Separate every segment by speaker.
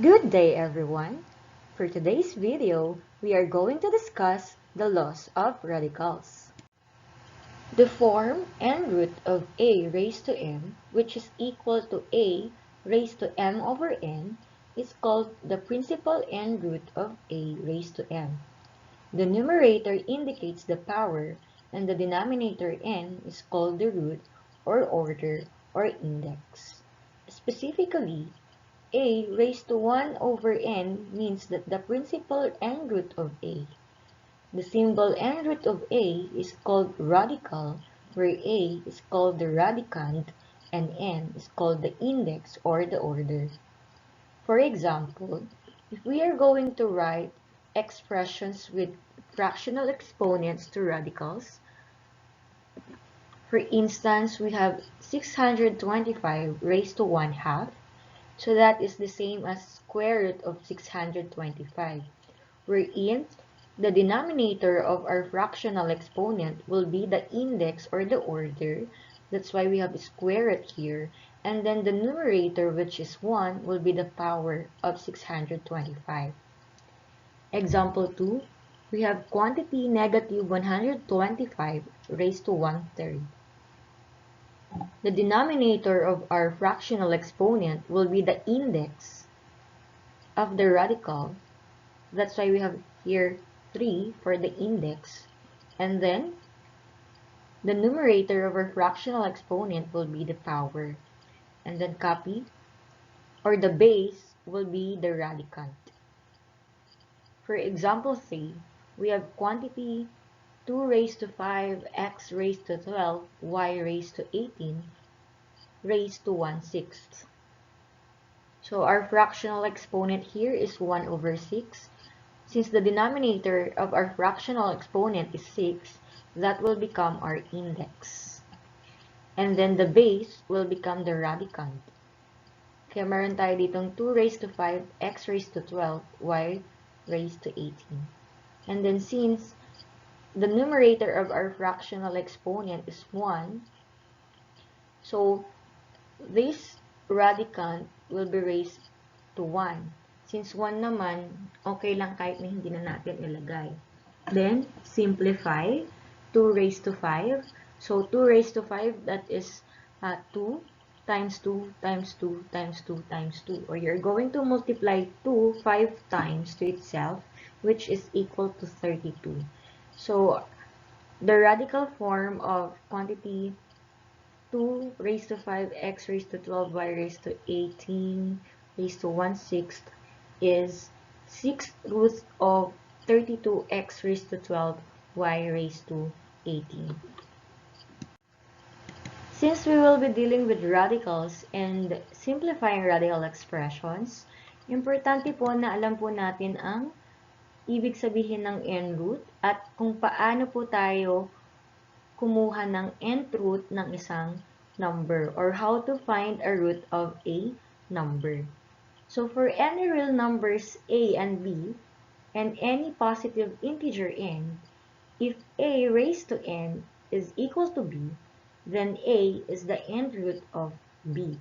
Speaker 1: Good day, everyone. For today's video, we are going to discuss the laws of radicals. The form and root of a raised to m, which is equal to a raised to m over n, is called the principal and root of a raised to m. The numerator indicates the power, and the denominator n is called the root or order or index. Specifically, a raised to 1 over n means that the principal and root of a. The symbol and root of a is called radical, where a is called the radicand and n is called the index or the order. For example, if we are going to write expressions with fractional exponents to radicals, for instance, we have 625 raised to 1 half. So that is the same as square root of 625, wherein the denominator of our fractional exponent will be the index or the order. That's why we have square root here. And then the numerator, which is 1, will be the power of 625. Example 2, we have quantity negative 125 raised to 1/3. The denominator of our fractional exponent will be the index of the radical. That's why we have here 3 for the index. And then the numerator of our fractional exponent will be the power. And then copy, or the base will be the radicand. For example 3, we have quantity 2 raised to 5, x raised to 12, y raised to 18, raised to 1/6. So our fractional exponent here is 1 over 6. Since the denominator of our fractional exponent is 6, that will become our index. And then the base will become the radicand. Kaya meron tayo ditong 2 raised to 5, x raised to 12, y raised to 18. And then since the numerator of our fractional exponent is 1, so this radicand will be raised to 1. Since 1 naman, okay lang kahit na hindi na natin ilagay. Then, simplify. 2 raised to 5. So, 2 raised to 5, that is 2 times 2 times 2 times 2 times 2. Or you're going to multiply 2 5 times to itself, which is equal to 32. So, the radical form of quantity 2 raised to 5, x raised to 12, y raised to 18, raised to 1/6 is 6th root of 32, x raised to 12, y raised to 18. Since we will be dealing with radicals and simplifying radical expressions, importante po na alam po natin ang ibig sabihin ng n-root at kung paano po tayo kumuha ng nth root ng isang number or how to find a root of a number. So for any real numbers a and b and any positive integer n, if a raised to n is equal to b, then a is the nth root of b.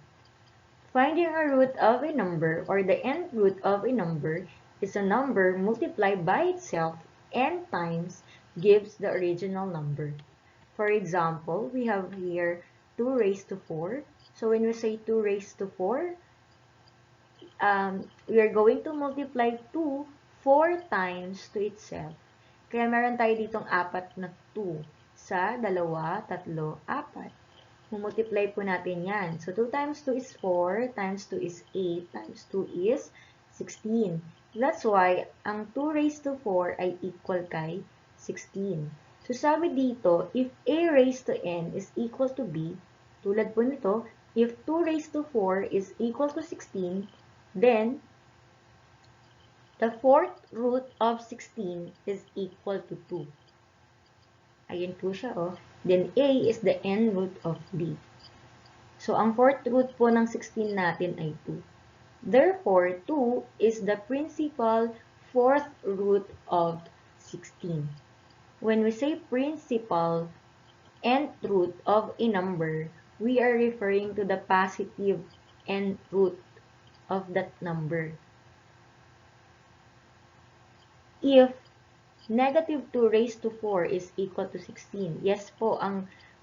Speaker 1: Finding a root of a number or the nth root of a number is a number multiplied by itself n times gives the original number. For example, we have here 2 raised to 4. So when we say 2 raised to 4, we are going to multiply 2 4 times to itself. Kaya meron tayo ditong 4 na 2. Sa 2, 3, 4. Multiply po natin yan. So 2 times 2 is 4, times 2 is 8, times 2 is 16. That's why ang 2 raised to 4 ay equal kay 16. So sabi dito, if a raised to n is equal to b, tulad po nito, if 2 raised to 4 is equal to 16, then the fourth root of 16 is equal to 2. Ayun po siya, oh. Then a is the n root of b. So ang fourth root po ng 16 natin ay 2. Therefore, 2 is the principal fourth root of 16. When we say principal nth root of a number, we are referring to the positive nth root of that number. if negative 2 raised to 4 is equal to 16. Yes po,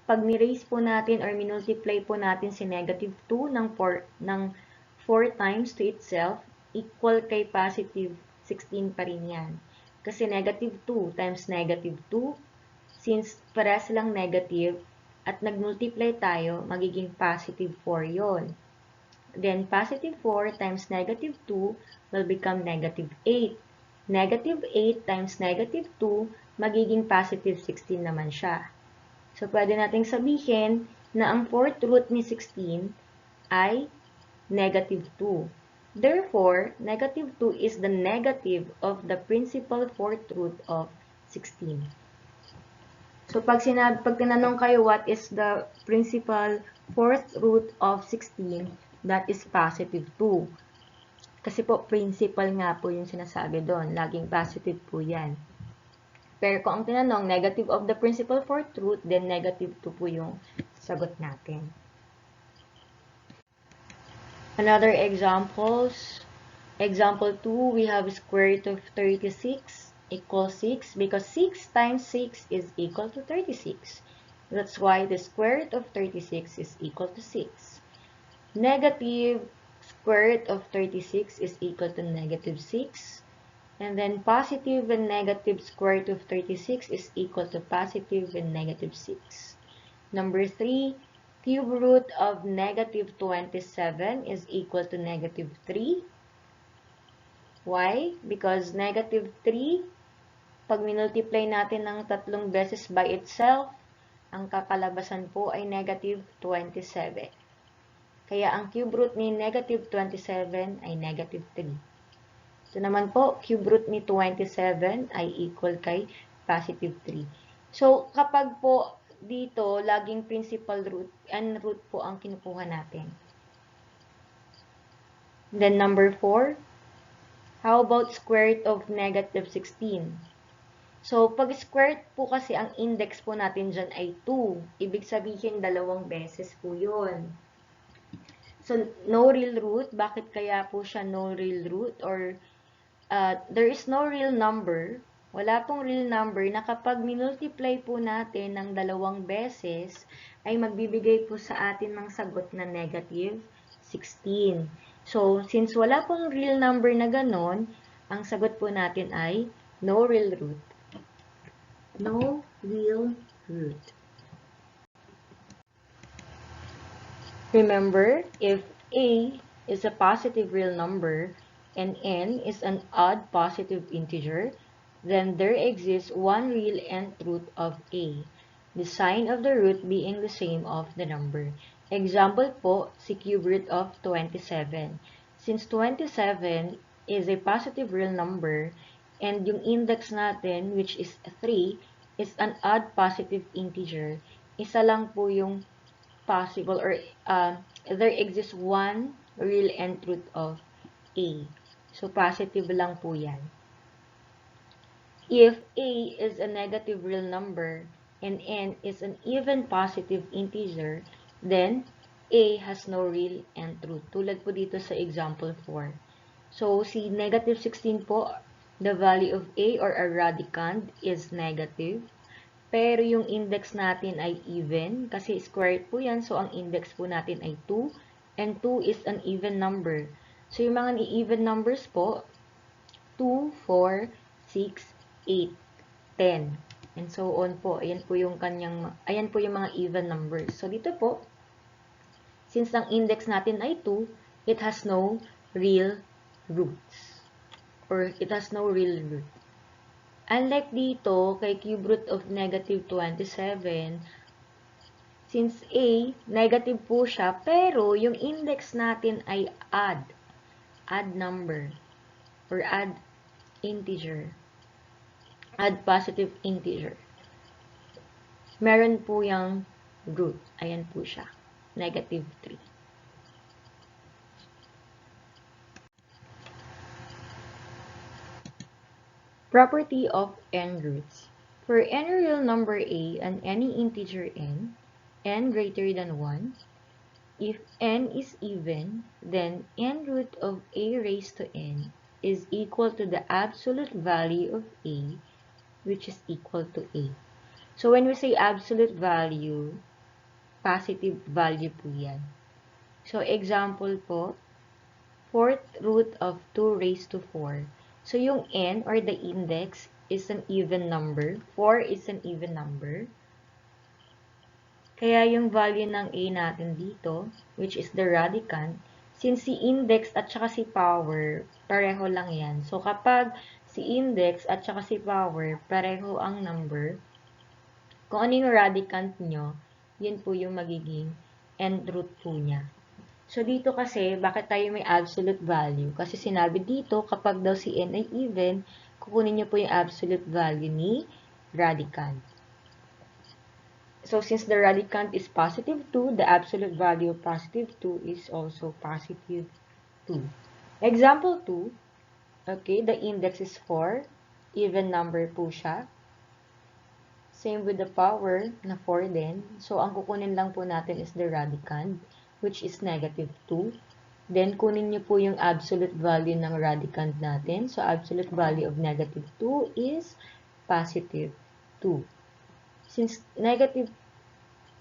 Speaker 1: pag ni-raise po natin or minultiply po natin si negative 2 ng 4 times to itself, equal kay positive 16 pa rin yan. Kasi negative 2 times negative 2, since parehas lang negative, at nag-multiply tayo, magiging positive 4 yon. Then, positive 4 times negative 2 will become negative 8. Negative 8 times negative 2, magiging positive 16 naman siya. So, pwede nating sabihin na ang fourth root ni 16 ay negative 2. Therefore, negative 2 is the negative of the principal fourth root of 16. So, pag tinanong kayo what is the principal fourth root of 16, that is positive 2. Kasi po, principal nga po yung sinasabi doon. Laging positive po yan. Pero kung ang tinanong, negative of the principal fourth root, then negative 2 po yung sagot natin. Another examples. Example 2, we have square root of 36 equals 6 because 6 times 6 is equal to 36. That's why the square root of 36 is equal to 6. Negative square root of 36 is equal to negative 6. And then positive and negative square root of 36 is equal to positive and negative 6. Number 3, cube root of negative 27 is equal to negative 3. Why? Because negative 3, pag minultiply natin ng tatlong beses by itself, ang kakalabasan po ay negative 27. Kaya ang cube root ni negative 27 ay negative 3. Ito naman po, cube root ni 27 ay equal kay positive 3. So, kapag po dito, laging principal root and root po ang kinukuha natin. Then number 4, how about square root of negative 16? So, pag square root po kasi ang index po natin dyan ay 2. Ibig sabihin, dalawang beses po yun. So, no real root. Bakit kaya po siya no real root? Or there is no real number. Wala pong real number na kapag minultiply po natin ng dalawang beses, ay magbibigay po sa atin ng sagot na negative 16. So, since wala pong real number na ganon, ang sagot po natin ay no real root. No real root. Remember, if a is a positive real number and n is an odd positive integer, then there exists one real nth root of a, the sign of the root being the same of the number. Example po, si cube root of 27. Since 27 is a positive real number, and yung index natin, which is 3, is an odd positive integer, isa lang po yung possible or there exists one real nth root of a. So, positive lang po yan. If a is a negative real number and n is an even positive integer, then a has no real nth root. Tulad po dito sa example 4. So, si negative 16 po, the value of a or a radicand is negative. Pero yung index natin ay even, kasi square root po yan, so ang index po natin ay 2, and 2 is an even number. So yung mga even numbers po, 2, 4, 6, 8, 10, and so on po. Ayan po yung mga even numbers. So dito po, since ang index natin ay 2, it has no real roots, or it has no real root. Unlike dito, kay cube root of negative 27, since a, negative po siya, pero yung index natin ay odd number, or odd integer, odd positive integer. Meron po yung root. Ayan po siya, negative 3. Property of n roots. For any real number a and any integer n greater than 1, if n is even, then n root of a raised to n is equal to the absolute value of A, which is equal to A. So, when we say absolute value, positive value po yan. So, example po, 4th root of 2 raised to 4. So, yung n or the index is an even number. 4 is an even number. Kaya yung value ng a natin dito, which is the radicand, since si index at saka si power, pareho lang yan. So, kapag si index at saka si power, pareho ang number, kung ano yung radicand nyo, yun po yung magiging end root po niya. So, dito kasi, bakit tayo may absolute value? Kasi sinabi dito, kapag daw si n ay even, kukunin nyo po yung absolute value ni radicand. So, since the radicand is positive 2, the absolute value of positive 2 is also positive 2. Example 2, okay, the index is 4, even number po siya. Same with the power na 4 din. So, ang kukunin lang po natin is the radicand, which is negative 2. Then, kunin nyo po yung absolute value ng radicand natin. So, absolute value of negative 2 is positive 2. Since negative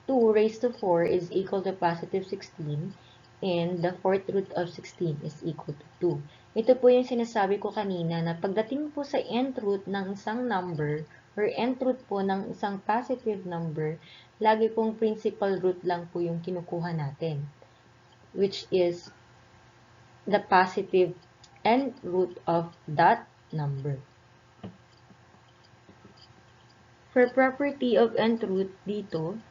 Speaker 1: 2 raised to 4 is equal to positive 16, and the 4th root of 16 is equal to 2. Ito po yung sinasabi ko kanina na pagdating po sa nth root ng isang number, or nth root po ng isang positive number, lagi pong principal root lang po yung kinukuha natin, which is the positive nth root of that number. For property of nth root dito,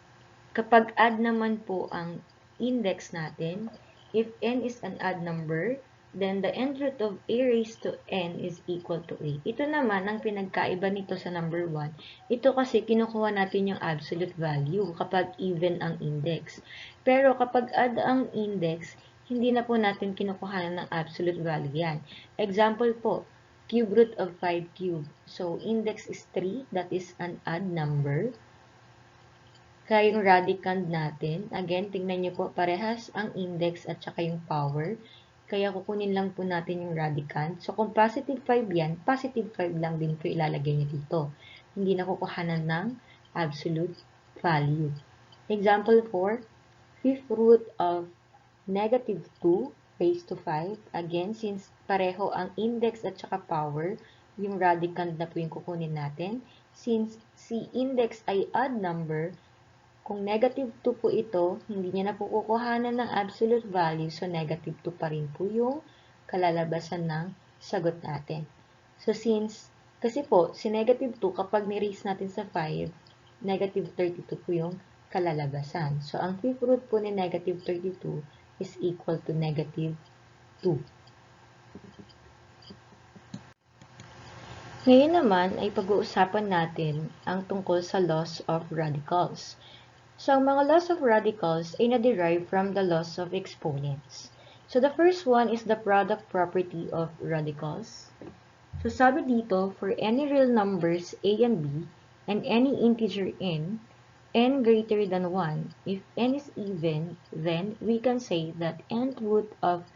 Speaker 1: kapag add naman po ang index natin, if n is an odd number, then the nth root of a raised to n is equal to a. Ito naman ang pinagkaiba nito sa number 1. Ito kasi kinukuha natin yung absolute value kapag even ang index. Pero kapag odd ang index, hindi na po natin kinukuha ng absolute value yan. Example po, cube root of 5 cube. So, index is 3, that is an odd number. Kaya yung radicand natin, again, tingnan nyo po, parehas ang index at saka yung power. Kaya kukunin lang po natin yung radicand. So, kung positive 5 yan, positive 5 lang din po ilalagay nyo dito. Hindi na kukuhanan ng absolute value. Example 4, 5th root of negative 2 raised to 5. Again, since pareho ang index at saka power, yung radicand na po yung kukunin natin. Since si index ay odd number, kung negative 2 po ito, hindi niya na po kukuhanan ng absolute value, so negative 2 pa rin po yung kalalabasan ng sagot natin. So, kasi po, si negative 2, kapag ni-raise natin sa 5, negative 32 po yung kalalabasan. So, ang 5th root po ni negative 32 is equal to negative 2. Ngayon naman ay pag-uusapan natin ang tungkol sa laws of radicals. So, ang mga laws of radicals ay na-derive from the laws of exponents. So, the first one is the product property of radicals. So, sabi dito, for any real numbers a and b, and any integer n greater than 1, if n is even, then we can say that nth root of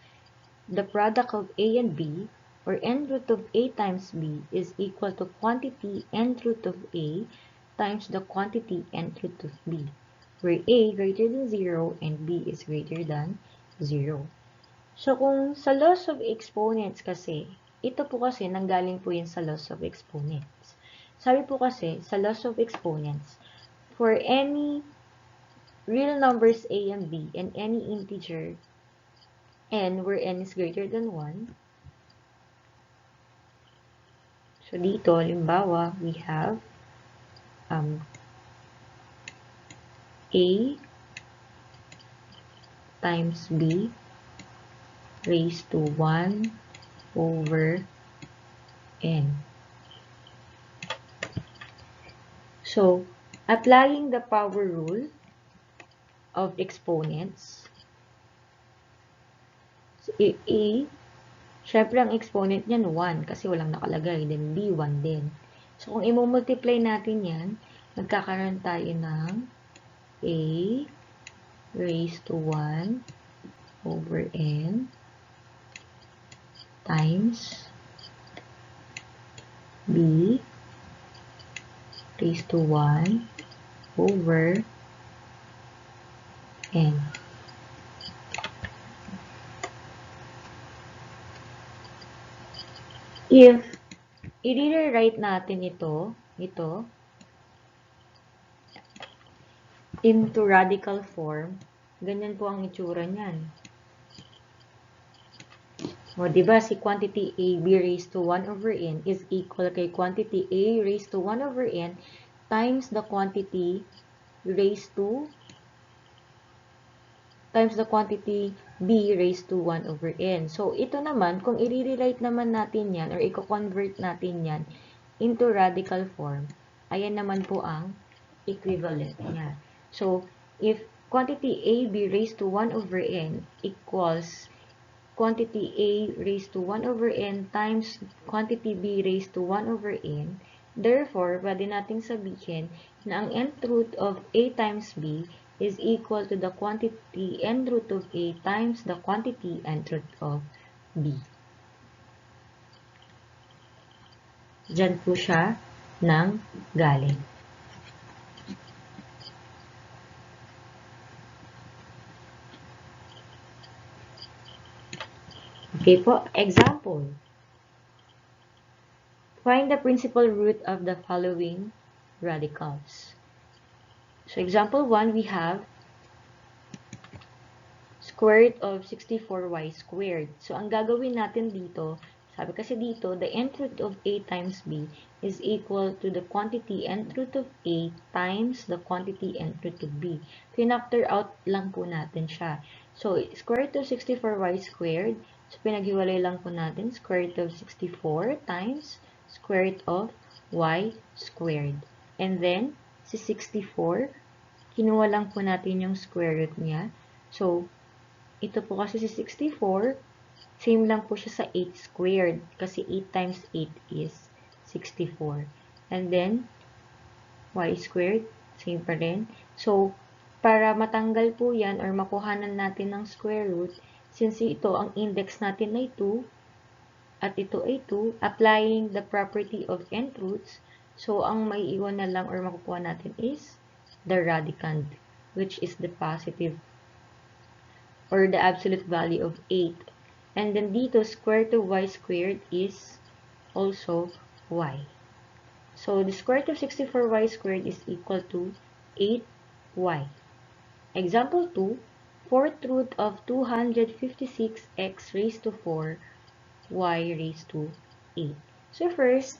Speaker 1: the product of a and b, or nth root of a times b, is equal to quantity nth root of a times the quantity nth root of b, where a greater than 0 and b is greater than 0. So, kung sa laws of exponents kasi, ito po kasi nanggaling po yun sa laws of exponents. Sabi po kasi, sa laws of exponents, for any real numbers a and b and any integer n where n is greater than 1, so dito, halimbawa, we have a times b raised to 1 over n. So, applying the power rule of exponents, so, syempre ang exponent niyan 1 kasi walang nakalagay, then b 1 din. So, kung i-multiply natin yan, magkakaroon tayo ng a raised to 1 over n times b raised to 1 over n. If i-rewrite natin ito into radical form, ganyan po ang itsura niyan. O, diba, si quantity A, B raised to 1 over n is equal kay quantity A raised to 1 over n times the quantity raised to B raised to 1 over n. So, ito naman, kung i-rewrite naman natin yan, or i-convert natin yan into radical form, ayan naman po ang equivalent niya. So, if quantity A, B raised to 1 over n equals quantity A raised to 1 over n times quantity B raised to 1 over n. Therefore, pwede nating sabihin na ang nth root of A times B is equal to the quantity nth root of A times the quantity nth root of B. Diyan po siya nang galing. Okay po, example. Find the principal root of the following radicals. So, example 1, we have square root of 64y squared. So, ang gagawin natin dito, sabi kasi dito, the nth root of A times B is equal to the quantity nth root of A times the quantity nth root of B. Pinactor out lang po natin siya. So, square root of 64y squared. So, pinaghiwalay lang po natin, square root of 64 times square root of y squared. And then, si 64, kinuha lang po natin yung square root niya. So, ito po kasi si 64, same lang po siya sa 8 squared. Kasi 8 times 8 is 64. And then, y squared, same pa rin. So, para matanggal po yan or makuhanan natin ng square root, since ito ang index natin ay 2, at ito ay 2, applying the property of nth roots, so ang maiiwan na lang or makukuha natin is the radicand, which is the positive or the absolute value of 8. And then dito, square root of y squared is also y. So, the square root of 64y squared is equal to 8y. Example 2, fourth root of 256x raised to 4 y raised to 8. So, first,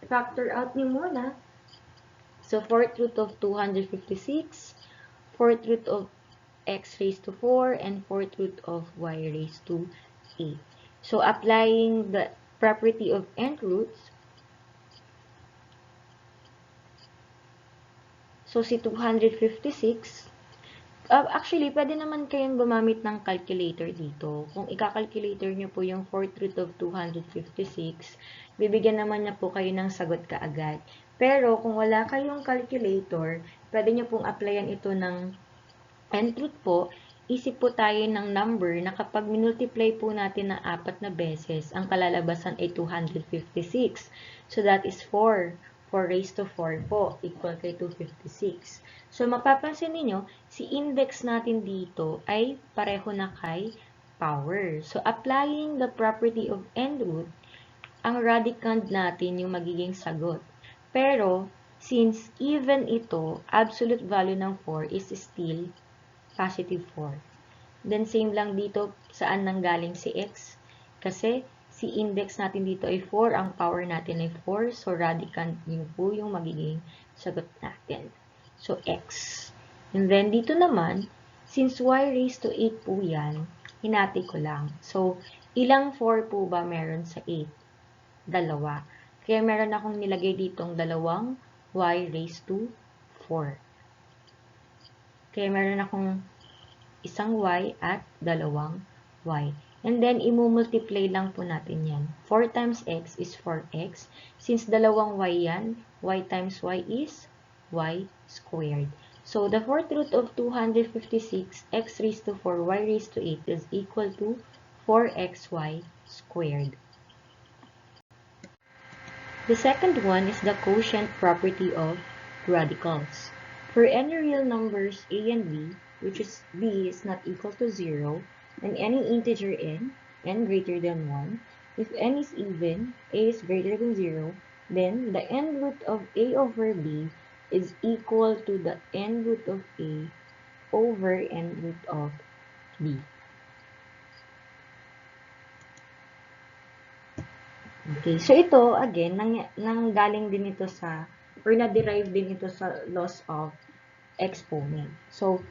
Speaker 1: factor out niyo muna. So, fourth root of 256, fourth root of x raised to 4, and fourth root of y raised to 8. So, applying the property of nth roots, so si 256, actually, pwede naman kayong gumamit ng calculator dito. Kung ika-calculator nyo po yung fourth root of 256, bibigyan naman na po kayo ng sagot kaagad. Pero, kung wala kayong calculator, pwede nyo pong applyan ito ng nth root po. Isip po tayo ng number na kapag minultiply po natin ng 4 na beses, ang kalalabasan ay 256. So, that is 4. 4 raised to 4 po, equal kay 256. So, mapapansin niyo si index natin dito ay pareho na kay power. So, applying the property of nth root, ang radicand natin yung magiging sagot. Pero, since even ito, absolute value ng 4 is still positive 4. Then, same lang dito saan nanggaling si x. Kasi, si index natin dito ay 4, ang power natin ay 4, so radicand yun po yung magiging sagot natin. So, x. And then, dito naman, since y raised to 8 po yan, hinati ko lang. So, ilang 4 po ba meron sa 8? Dalawa. Kaya meron akong nilagay ditong dalawang y raised to 4. Kaya meron akong isang y at dalawang y. And then, i-multiply lang po natin yan. 4 times x is 4x. Since dalawang y yan, y times y is y squared. So, the fourth root of 256, x raised to 4, y raised to 8 is equal to 4xy squared. The second one is the quotient property of radicals. For any real numbers a and b, which is b is not equal to 0, and any integer n greater than 1, if n is even, a is greater than 0, then the n root of a over b is equal to the n root of a over n root of b. Okay, so ito, again, nanggaling din ito sa, or na-derive din ito sa laws of exponent. So,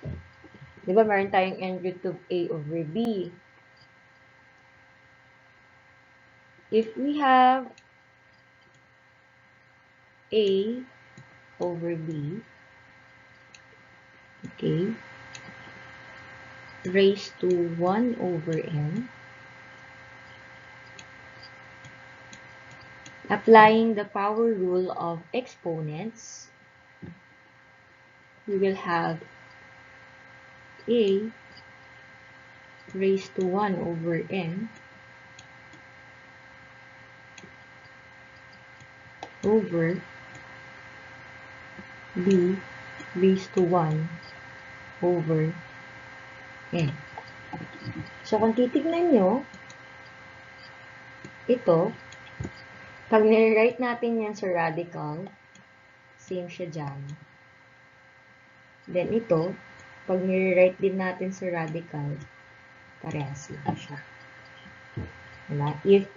Speaker 1: di ba meron tayong n root of a over b. If we have a over b, okay, raised to 1 over n, applying the power rule of exponents, we will have a raised to 1 over n over b raised to 1 over n. So, kung titignan nyo, ito, pag nire-write natin yan sa radical, same siya dyan. Then, ito, pag nire-write din natin sa radical, parehas lang siya. Diba? If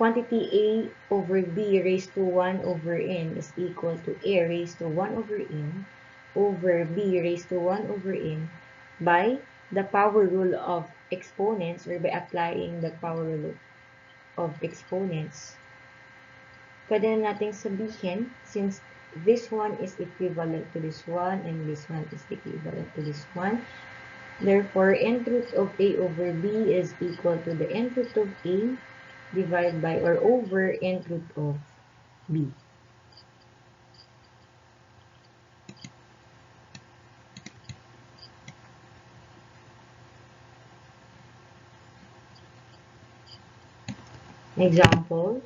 Speaker 1: quantity a over b raised to 1 over n is equal to a raised to 1 over n over b raised to 1 over n by the power rule of exponents, or by applying the power rule of exponents, pwede na natin sabihin, since this one is equivalent to this one and this one is equivalent to this one, therefore, n root of a over b is equal to the n root of a divided by or over n root of b. Example,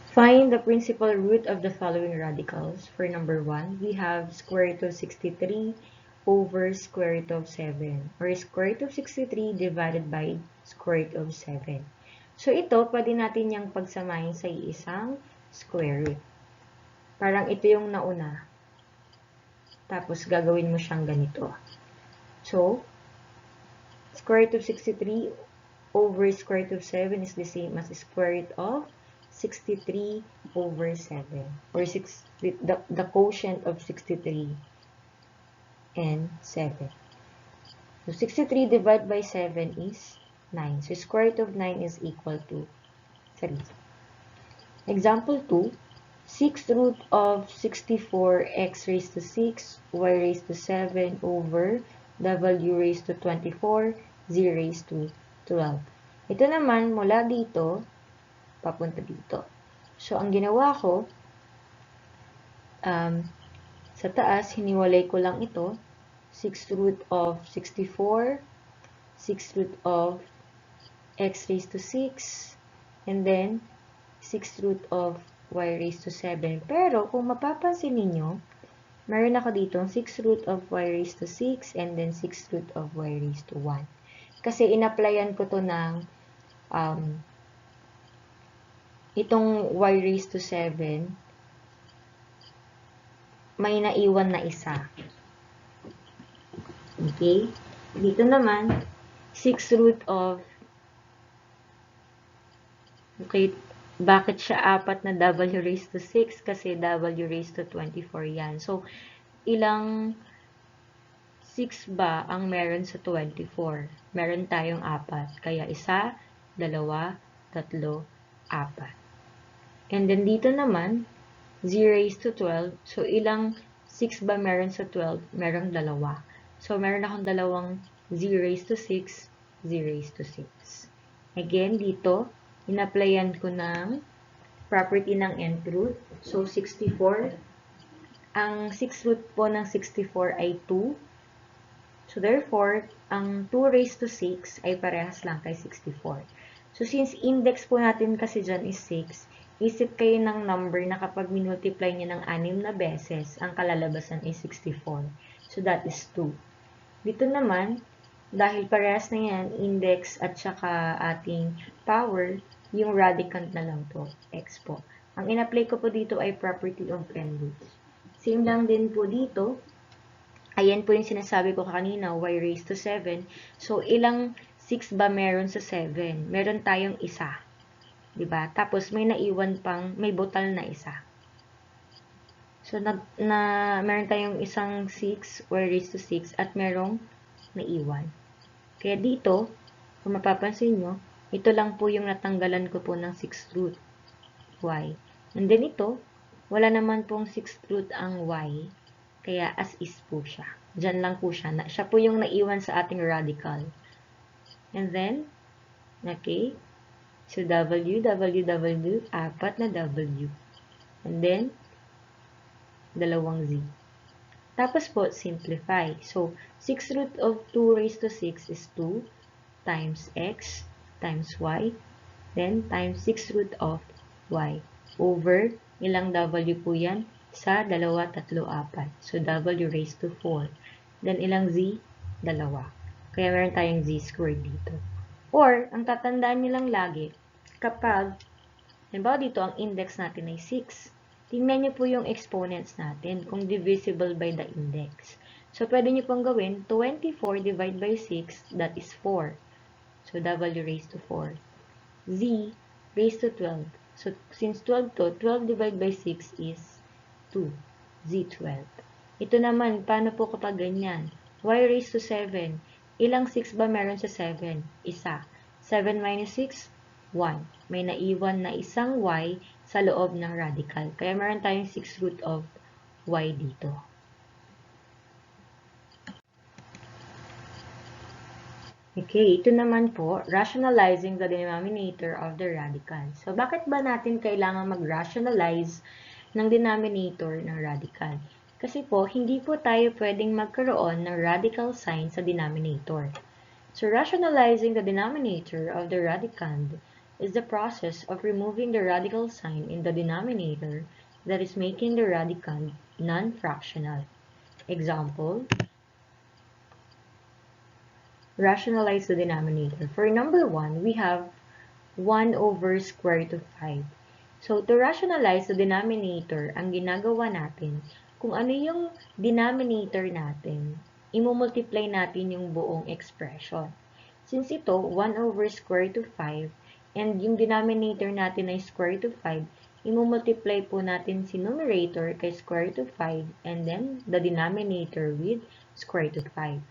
Speaker 1: find the principal root of the following radicals. For number 1, we have square root of 63 over square root of 7, or square root of 63 divided by square root of 7. So, ito, pwede natin yung pagsamahin sa isang square root. Parang ito yung nauna. Tapos, gagawin mo siyang ganito. So, square root of 63 over square root of 7 is the same as square root of 63 over 7, or the quotient of 63 and 7. So, 63 divided by 7 is 9. So, square root of 9 is equal to 3. Example 2, 6 root of 64 x raised to 6, y raised to 7 over w raised to 24, z raised to 12. Ito naman, mula dito, papunta dito. So, ang ginawa ko, sa taas, hiniwalay ko lang ito. 6 root of 64, 6 root of x raised to 6, and then 6 root of y raised to 7. Pero, kung mapapansin ninyo, meron ako dito 6 root of y raised to 6, and then 6 root of y raised to 1. Kasi in-applyan ko to ng itong y raised to 7, may naiwan na isa. Okay? Dito naman, 6 root of, okay, bakit siya 4 na w raised to 6? Kasi w raised to 24 yan. So, ilang 6 ba ang meron sa 24? Meron tayong 4. Kaya 1, 2, 3, 4. And then dito naman, z raised to 12. So, ilang 6 ba meron sa 12? Merong 2. So, meron akong dalawang z raised to 6, z raised to 6. Again, dito, in-applyan ko ng property ng nth root. So, 64. Ang 6 root po ng 64 ay 2. So, therefore, ang 2 raised to 6 ay parehas lang kay 64. So, since index po natin kasi dyan is 6, isip kayo ng number na kapag minultiply nyo ng 6 na beses, ang kalalabasan is 64. So, that is 2. Dito naman, dahil parehas na yan, index at saka ating power, yung radicand na lang po, x po. Ang in-apply ko po dito ay property of n roots. Same lang din po dito. Ayan po yung sinasabi ko kanina, y raised to 7. So, ilang 6 ba meron sa 7? Meron tayong isa. Diba? Tapos, may naiwan pang, may butal na isa. So, meron tayong isang 6, y raised to 6, at merong naiwan. Kaya dito, kung mapapansin nyo, ito lang po yung natanggalan ko po ng 6th root, y. And then ito, wala naman pong 6th root ang y. Kaya as is po siya. Diyan lang po siya. Siya po yung naiwan sa ating radical. And then, okay, so w, apat na w. And then, dalawang z. Tapos po, simplify. So, 6 root of 2 raised to 6 is 2 times x times y. Then, times 6 root of y. Over, ilang w po yan? Sa 2, 3, 4. So, w raised to 4. Then, ilang z? 2. Kaya meron tayong z squared dito. Or, ang tatandaan nyo lang lagi, kapag, halimbawa dito, ang index natin ay 6. Tingnan nyo po yung exponents natin, kung divisible by the index. So, pwede nyo pong gawin, 24 divided by 6, that is 4. So, w raised to 4. Z raised to 12. So, since 12 to, 12 divided by 6 is 2. Z12. Ito naman, paano po kapag ganyan? Y raised to 7. Ilang 6 ba meron sa 7? Isa. 7 minus 6? 1. May naiwan na isang y sa loob ng radical. Kaya meron tayong 6 root of y dito. Okay, ito naman po, rationalizing the denominator of the radical. So, bakit ba natin kailangan mag-rationalize ng denominator ng radical? Kasi po, hindi po tayo pwedeng magkaroon ng radical sign sa denominator. So, rationalizing the denominator of the radicand is the process of removing the radical sign in the denominator that is making the radicand non-fractional. Example, rationalize the denominator. For number 1, we have 1 over square root of 5. So, to rationalize the denominator, ang ginagawa natin, kung ano yung denominator natin, imumultiply natin yung buong expression. Since ito, 1 over square root of 5, and yung denominator natin ay square root of 5, imumultiply po natin si numerator kay square root of 5, and then the denominator with square root of 5.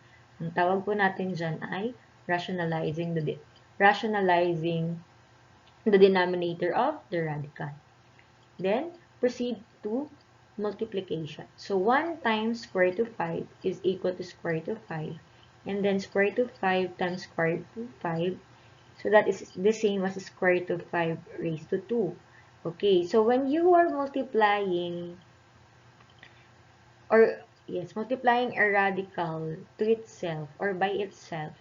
Speaker 1: Ang tawag po natin dyan ay rationalizing the denominator of the radical. Then, proceed to multiplication. So, 1 times square root of 5 is equal to square root of 5. And then, square root of 5 times square root of 5. So, that is the same as square root of 5 raised to 2. Okay, so when you are multiplying, multiplying a radical to itself or by itself,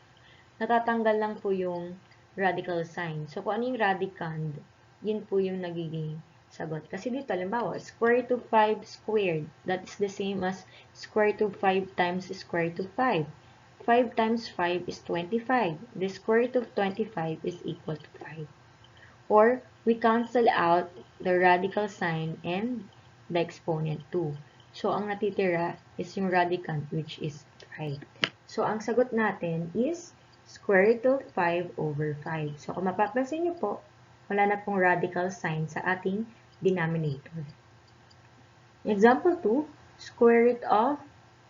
Speaker 1: natatanggal lang po yung radical sign. So, kung ano yung radicand, yun po yung nagiging sagot. Kasi dito, halimbawa, square root of 5 squared, that is the same as square root of 5 times square root of 5. 5 times 5 is 25. The square root of 25 is equal to 5. Or, we cancel out the radical sign and the exponent 2. So, ang natitira is yung radicand, which is 5. So, ang sagot natin is square root of 5 over 5. So, kung mapapansin nyo po, wala na pong radical sign sa ating denominator. Example 2, square root of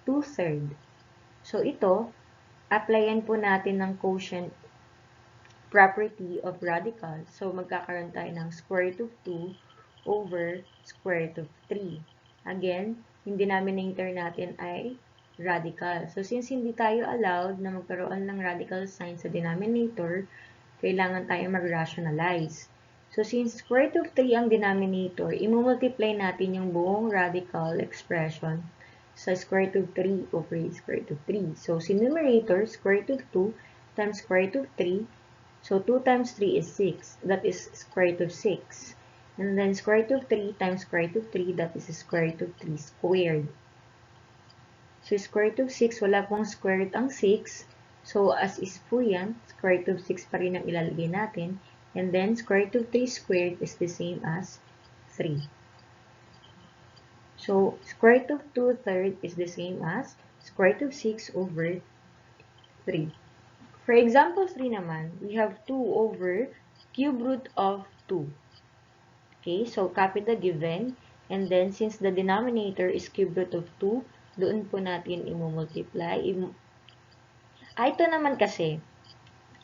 Speaker 1: 2/3. So, ito, applyan po natin ng quotient property of radical. So, magkakaroon tayo ng square root of 2 over square root of 3. Again, yung denominator natin ay radical. So, since hindi tayo allowed na magkaroon ng radical sign sa denominator, kailangan tayo mag-rationalize. So, since square root of 3 ang denominator, imumultiply natin yung buong radical expression sa square root of 3 over square root of 3. So, si numerator, square root of 2 times square root of 3. So 2 times 3 is 6. That is square root of 6. And then square root of 3 times square root of 3, that is square root of 3 squared. So square root of 6, wala pong square root ang 6. So as is po yan, square root of 6 pa rin ang ilalagay natin. And then square root of 3 squared is the same as 3. So square root of 2/3 is the same as square root of 6 over 3. For example 3 naman, we have 2 over cube root of 2. Okay, so copy the given. And then, since the denominator is cube root of 2, doon po natin i-multiply. Ito naman kasi,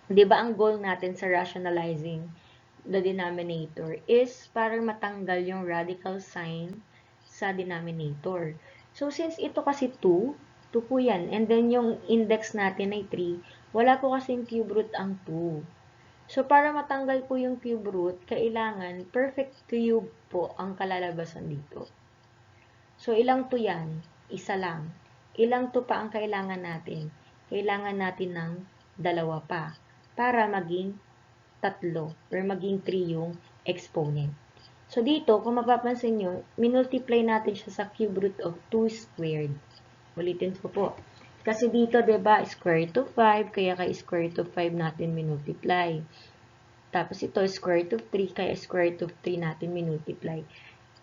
Speaker 1: di ba ang goal natin sa rationalizing the denominator is para matanggal yung radical sign sa denominator. So, since ito kasi 2 po yan. And then, yung index natin ay 3. Wala po kasing cube root ang 2. So, para matanggal po yung cube root, kailangan perfect cube po ang kalalabasan dito. So, ilang 2 yan? Isa lang. Ilang 2 pa ang kailangan natin? Kailangan natin ng 2 pa para maging 3 or maging 3 yung exponent. So, dito, kung mapapansin nyo, minultiply natin siya sa cube root of 2 squared. Ulitin ko po. Kasi dito, diba, square root of 5, kaya kay square root of 5 natin minultiply. Tapos ito, square root of 3, kaya square root of 3 natin minultiply.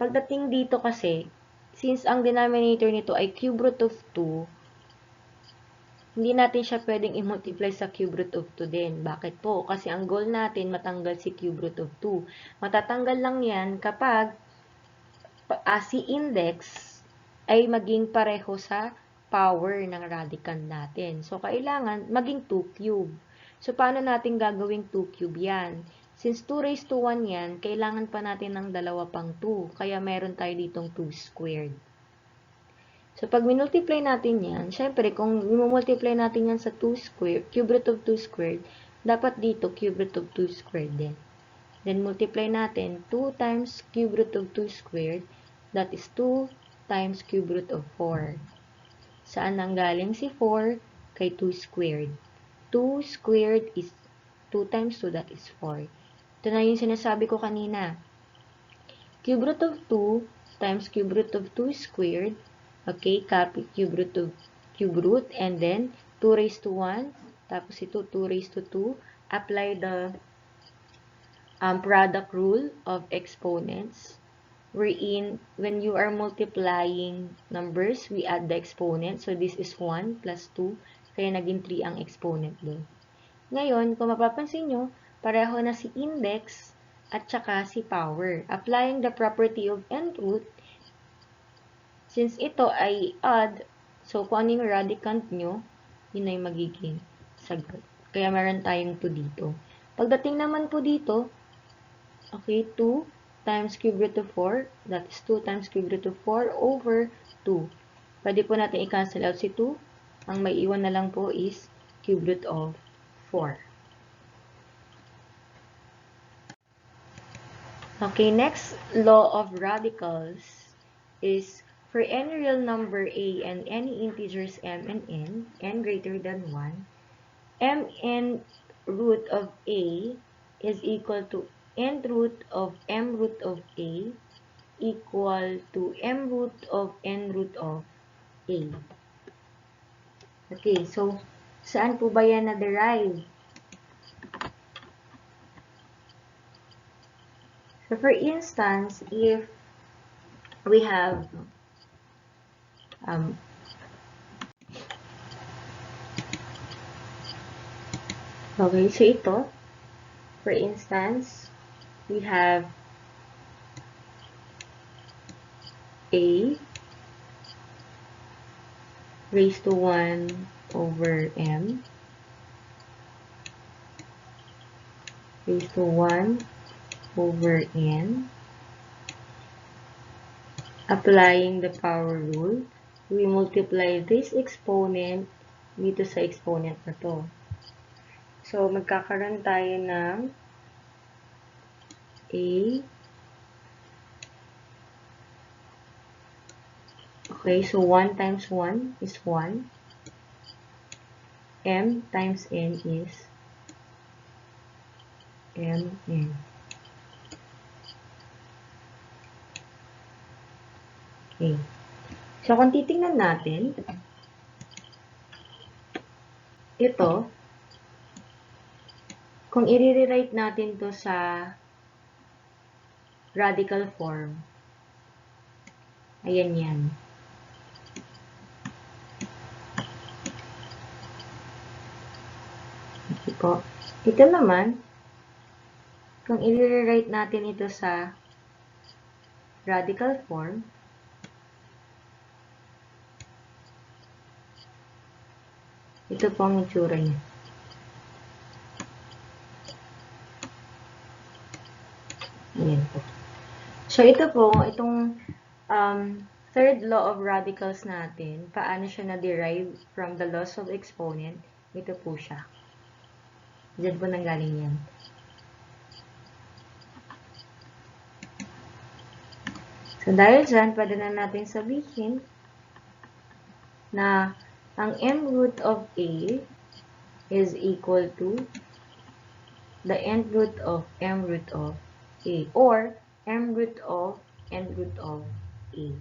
Speaker 1: Pagdating dito kasi, since ang denominator nito ay cube root of 2, hindi natin siya pwedeng i-multiply sa cube root of 2 din. Bakit po? Kasi ang goal natin, matanggal si cube root of 2. Matatanggal lang yan kapag si index ay maging pareho sa power ng radicand natin. So, kailangan maging 2 cube. So, paano natin gagawing 2 cube yan? Since 2 raised to 1 yan, kailangan pa natin ng 2 pang 2. Kaya meron tayo ditong 2 squared. So, pag minultiply natin yan, syempre, kung multiply natin yan sa 2 squared, cube root of 2 squared, dapat dito, cube root of 2 squared din. Then, multiply natin 2 times cube root of 2 squared, that is 2 times cube root of 4. Saan nanggaling si 4? Kay 2 squared. 2 squared is 2 times 2, that is 4. Ito na yung sinasabi ko kanina. Cube root of 2 times cube root of 2 squared. Okay, copy cube root, and then 2 raised to 1. Tapos ito, 2 raised to 2. Apply the product rule of exponents. Wherein, when you are multiplying numbers, we add the exponent. So, this is 1 plus 2. Kaya naging 3 ang exponent doon. Ngayon, kung mapapansin nyo, pareho na si index at saka si power. Applying the property of nth root, since ito ay odd, so kung ano yung radicand nyo, yun ay magiging sagot. Kaya meron tayong 2 dito. Pagdating naman po dito, okay, 2 times cube root of 4, that is 2 times cube root of 4 over 2. Pwede po natin i-cancel out si 2. Ang may iwan na lang po is cube root of 4. Okay, next law of radicals is for any real number a and any integers m and n greater than 1, mn root of a is equal to nth root of m root of a equal to m root of n root of a. Okay, so saan po ba yan na-derive? So, for instance, if we have okay, so ito, for instance, we have a raised to 1 over m raised to 1 over n. Applying the power rule, we multiply this exponent dito sa exponent na to. So, magkakaroon tayo ng a. Okay, so 1 times 1 is 1. M times n is mn. Okay. So, kung titingnan natin, ito, kung i-rewrite natin to sa radical form, ayan yan. Okay po. Ito naman, kung i-rewrite natin ito sa radical form, ito po ang itsura niya. Ayan po. So, ito po, itong third law of radicals natin, paano siya na-derive from the laws of exponent, ito po siya. Diyan po nanggaling yan. So, dahil dyan, pwede na natin sabihin na ang m root of a is equal to the n root of m root of a, or m root of n root of a.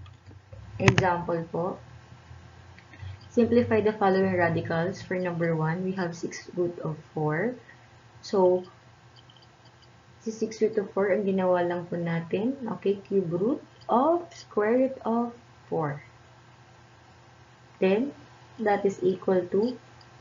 Speaker 1: Example po, simplify the following radicals. For number 1, we have 6 root of 4. So, si 6 root of 4, ang ginawa lang po natin, okay, cube root of square root of 4. Then, that is equal to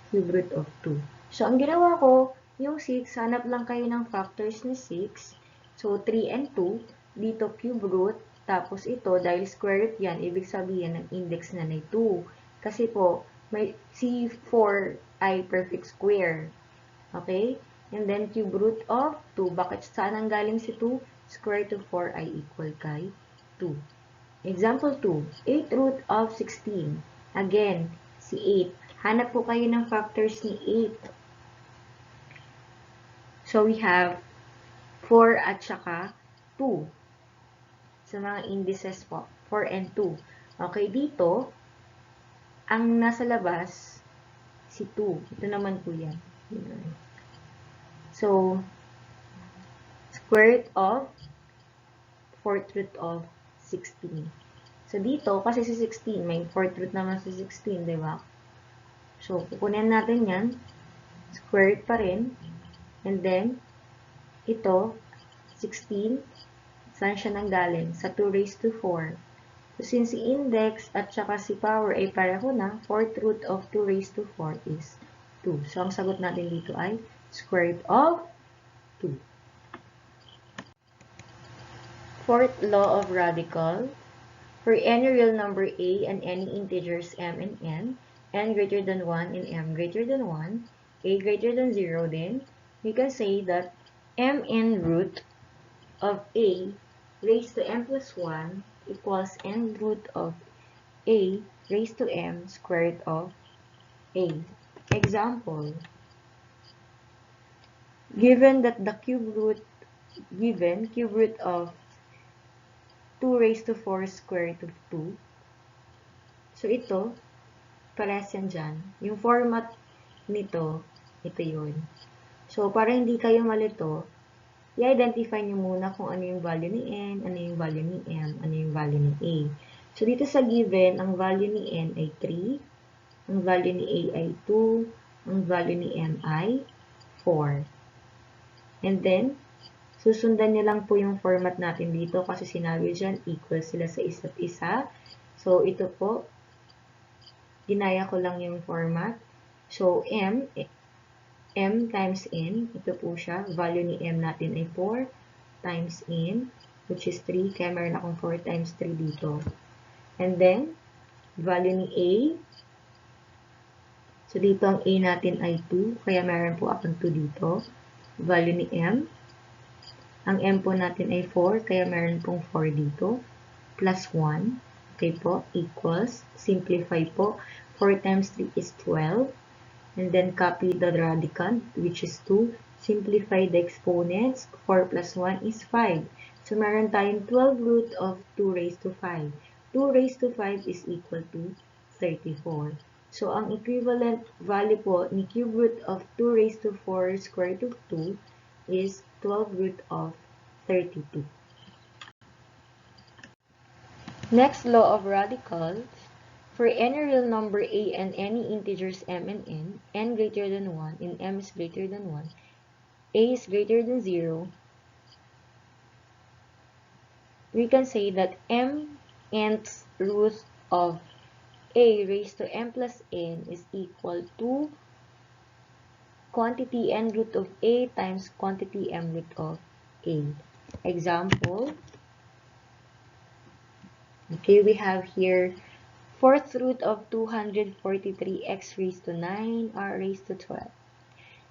Speaker 1: cube root of 2. So, ang ginawa ko, yung 6, hanap lang kayo ng factors ni 6. So, 3 and 2, dito cube root, tapos ito, dahil square root yan, ibig sabihin ng index na ay 2. Kasi po, may si 4 ay perfect square. Okay? And then, cube root of 2. Bakit saan ang galing si 2? Square root of 4 ay equal kay 2. Example 2, 8 root of 16. Again, si 8. Hanap po kayo ng factors ni 8. So, we have 4 at saka 2. Sa mga indices po, 4 and 2. Okay, dito, ang nasa labas, si 2. Ito naman po yan. So, square root of 4th root of 16. So, dito, kasi si 16, may 4th root naman si 16, di ba? So, kukunin natin yan. Square root pa rin. And then, ito, 16, saan siya nanggaling? Sa 2 raised to 4. So, since si index at saka si power ay pareho na, 4th root of 2 raised to 4 is 2. So, ang sagot natin dito ay square root of 2. Fourth law of radical. For any real number a and any integers m and n greater than 1 and m greater than 1, a greater than 0 then, we can say that mn root of a raised to m plus 1 equals n root of a raised to m square root of a. Example, given that the cube root of 2 raised to 4 square root of 2. So, ito, parehas yan dyan. Yung format nito, ito yun. So, para hindi kayo malito, i-identify nyo muna kung ano yung value ni n, ano yung value ni m, ano yung value ni a. So, dito sa given, ang value ni n ay 3, ang value ni a ay 2, ang value ni m ay 4. And then, susundan nyo lang po yung format natin dito kasi sinabi dyan, equal sila sa isa't isa. So, ito po, ginaya ko lang yung format. So, m times n, ito po siya. Value ni m natin ay 4 times n, which is 3. Kaya meron akong 4 times 3 dito. And then, value ni a. So, dito ang a natin ay 2. Kaya meron po akong 2 dito. Value ni m. Ang m po natin ay 4, kaya meron pong 4 dito, plus 1, okay po, equals, simplify po, 4 times 3 is 12, and then copy the radicand, which is 2, simplify the exponents, 4 plus 1 is 5. So, meron tayong 12 root of 2 raised to 5. 2 raised to 5 is equal to 34. So, ang equivalent value po ni cube root of 2 raised to 4 square root of 2 is 12 root of 32. Next law of radicals. For any real number a and any integers m and n greater than 1 and m is greater than 1, a is greater than 0, we can say that m nth root of a raised to m plus n is equal to quantity n root of a times quantity m root of a. Example, okay, we have here fourth root of 243x raised to 9 r raised to 12.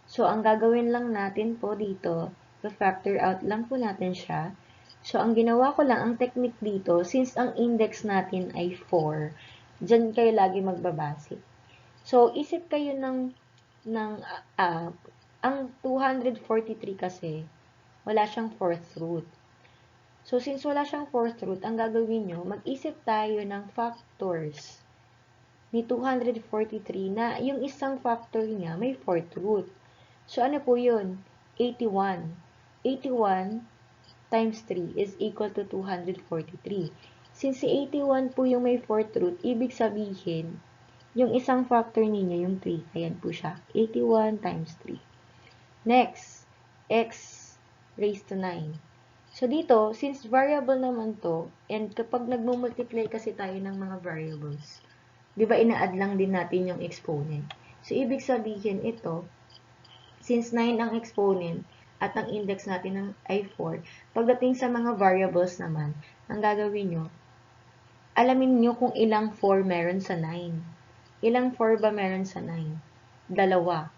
Speaker 1: So, ang gagawin lang natin po dito, factor out lang po natin siya. So, ang ginawa ko lang, ang technique dito, since ang index natin ay 4, dyan kayo lagi magbabase. So, isip kayo ang 243 kasi, wala siyang fourth root. So, since wala siyang fourth root, ang gagawin nyo, mag-isip tayo ng factors ni 243 na yung isang factor niya may fourth root. So, ano po yun? 81. 81 times 3 is equal to 243. Since si 81 po yung may fourth root, ibig sabihin, yung isang factor ninyo, yung 3. Ayan po siya. 81 times 3. Next, x raised to 9. So, dito, since variable naman to, and kapag nagmumultiply kasi tayo ng mga variables, di ba ina-add lang din natin yung exponent. So, ibig sabihin ito, since 9 ang exponent, at ang index natin ay 4, pagdating sa mga variables naman, ang gagawin nyo, alamin nyo kung ilang 4 meron sa 9. Ilang 4 ba meron sa 9? Dalawa.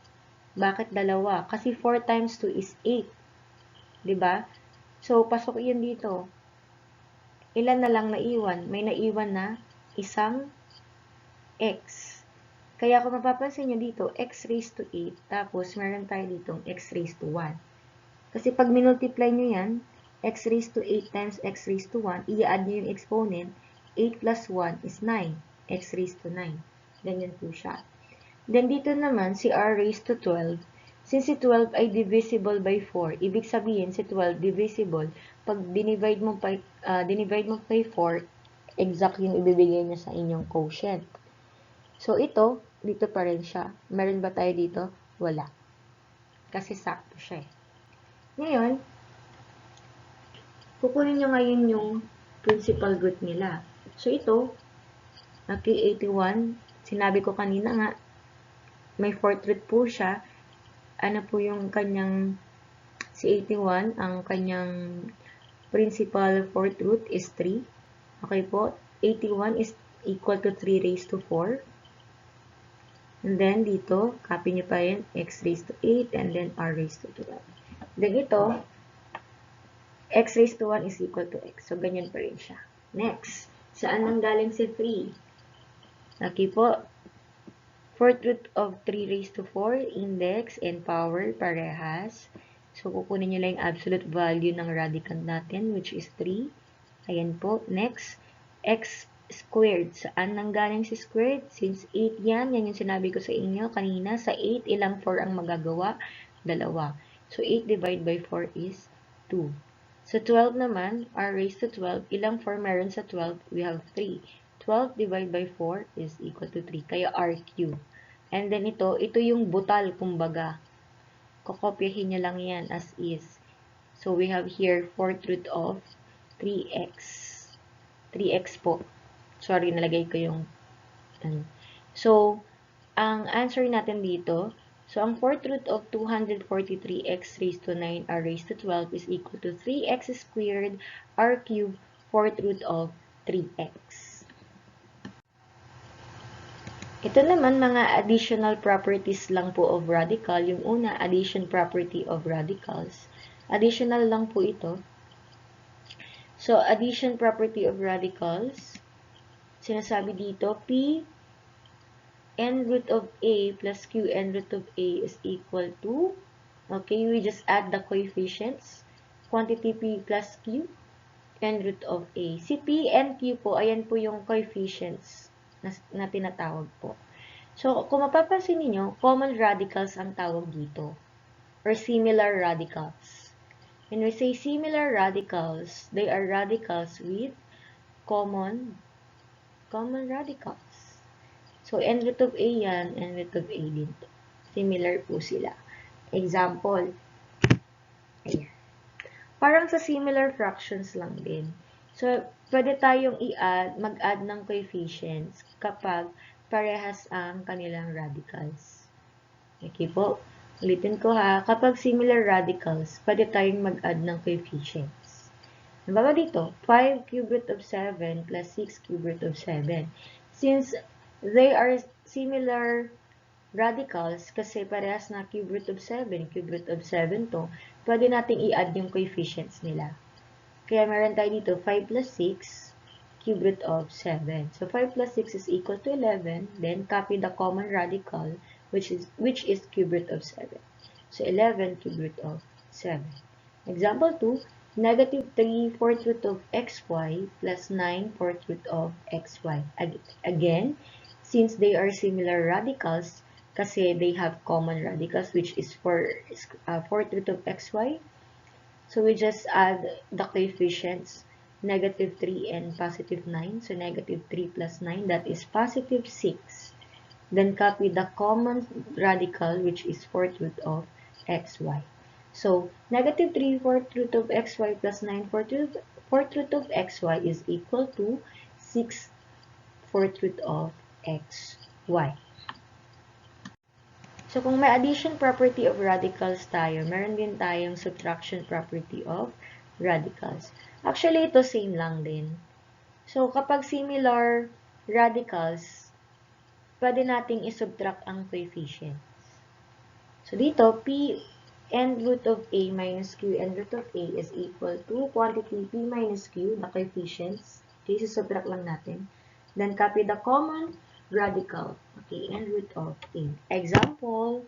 Speaker 1: Bakit dalawa? Kasi 4 times 2 is 8. Diba? So, pasok yun dito. Ilan na lang naiwan? May naiwan na isang x. Kaya kung mapapansin nyo dito, x raised to 8, tapos meron tayo ditong x raised to 1. Kasi pag minultiply nyo yan, x raised to 8 times x raised to 1, i-add nyo yung exponent, 8 plus 1 is 9, x raised to 9. Ganyan po siya. Then dito naman, si r raised to 12, since si 12 ay divisible by 4, ibig sabihin si 12 divisible, pag dinivide mo by 4, exact yung ibibigay niya sa inyong quotient. So, ito, dito pa rin siya. Meron ba tayo dito? Wala. Kasi sakto siya eh. Ngayon, kukunin nyo ngayon yung principal root nila. So, ito, okay, 81, sinabi ko kanina nga, may fourth root po siya. Ano po yung kanyang, si 81, ang kanyang principal fourth root is 3. Okay po, 81 is equal to 3 raised to 4. And then, dito, copy nyo pa yun, x raised to 8, and then r raised to 12. Then, ito, x raised to 1 is equal to x. So, ganyan pa rin siya. Next, saan nanggaling si 3? Okay po, fourth root of 3 raised to 4, index and power, parehas. So, kukunin nyo lang yung absolute value ng radicand natin, which is 3. Ayan po. Next, x squared. Saan nanggaling si squared? Since 8 yan, yan yung sinabi ko sa inyo kanina. Sa 8, ilang 4 ang magagawa? Dalawa. So, 8 divided by 4 is 2. Sa 12 naman, r raised to 12, ilang 4 meron sa 12? We have 3. 12 divided by 4 is equal to 3. Kaya r cubed. And then ito yung butal, kumbaga. Kokopyahin nyo lang yan as is. So, we have here 4th root of 3x. 3x po. Sorry, nalagay ko yung So, ang answer natin dito, so ang 4th root of 243x raised to 9 r raised to 12 is equal to 3x squared r cubed 4th root of 3x. Ito naman mga additional properties lang po of radical. Yung una, addition property of radicals. Additional lang po ito. So, addition property of radicals, sinasabi dito, p n root of a plus q n root of a is equal to, okay, we just add the coefficients, quantity p plus q, n root of a. Si p and q po, ayan po yung coefficients na tinatawag po. So, kung mapapansin niyo, common radicals ang tawag dito. or similar radicals. When we say similar radicals, they are radicals with common radicals. So, n root of a yan, n root of a din to. Similar po sila. Example, ayan. Parang sa similar fractions lang din. So, pwede tayong mag-add ng coefficients kapag parehas ang kanilang radicals. Okay po? Ulitin ko ha, kapag similar radicals, pwede tayong mag-add ng coefficients. Nabaga dito, 5 cube root of 7 plus 6 cube root of 7. Since they are similar radicals, kasi parehas na cube root of 7 to, pwede nating i-add yung coefficients nila. Kaya meron tayo dito, 5 plus 6, cube root of 7. So, 5 plus 6 is equal to 11. Then, copy the common radical, which is cube root of 7. So, 11 cube root of 7. Example 2, negative 3 fourth root of xy plus 9 fourth root of xy. Again, since they are similar radicals, kasi they have common radicals, which is fourth root of xy, so we just add the coefficients, negative 3 and positive 9. So, negative 3 plus 9, that is positive 6. Then, copy the common radical, which is fourth root of xy. So, negative 3 fourth root of xy plus 9 fourth root of xy is equal to 6 fourth root of xy. So, kung may addition property of radicals tayo, meron din tayong subtraction property of radicals. Actually, ito same lang din. So, kapag similar radicals, pwede nating isubtract ang coefficients. So, dito, p n root of a minus q n root of a is equal to quantity p minus q, the coefficients. Okay, subtract lang natin. Then, copy the common radical. Okay, n root of a. Example,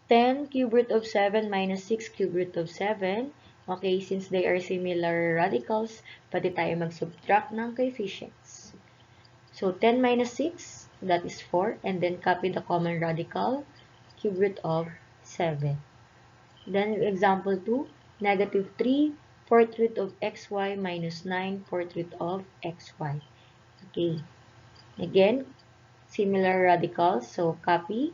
Speaker 1: 10 cube root of 7 minus 6 cube root of 7. Okay, since they are similar radicals, pwede tayo mag-subtract ng coefficients. So, 10 minus 6, that is 4. And then, copy the common radical, cube root of 7. Then, example 2, negative 3 fourth root of xy minus 9 fourth root of xy. Okay. Again, similar radicals. So, copy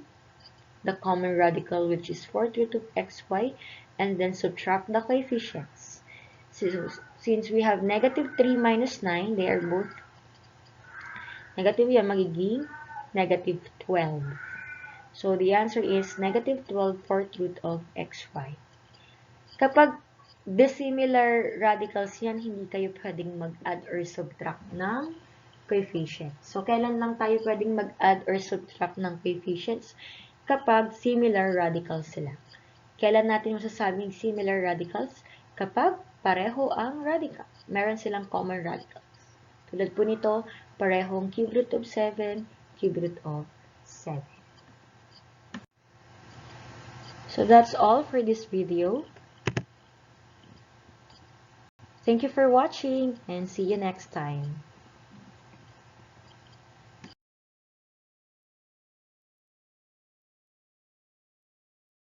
Speaker 1: the common radical, which is fourth root of xy, and then subtract the coefficients. So, since we have negative 3 minus 9, they are both negative, yan magiging negative 12. So, the answer is negative 12 fourth root of xy. Kapag dissimilar radicals yan, hindi kayo pwedeng mag-add or subtract ng coefficients. So, kailan lang tayo pwedeng mag-add or subtract ng coefficients? Kapag similar radicals sila. Kailan natin masasabing similar radicals? Kapag pareho ang radical. Meron silang common radicals. Tulad po nito, parehong cube root of 7, cube root of 7. So that's all for this video. Thank you for watching and see you next time.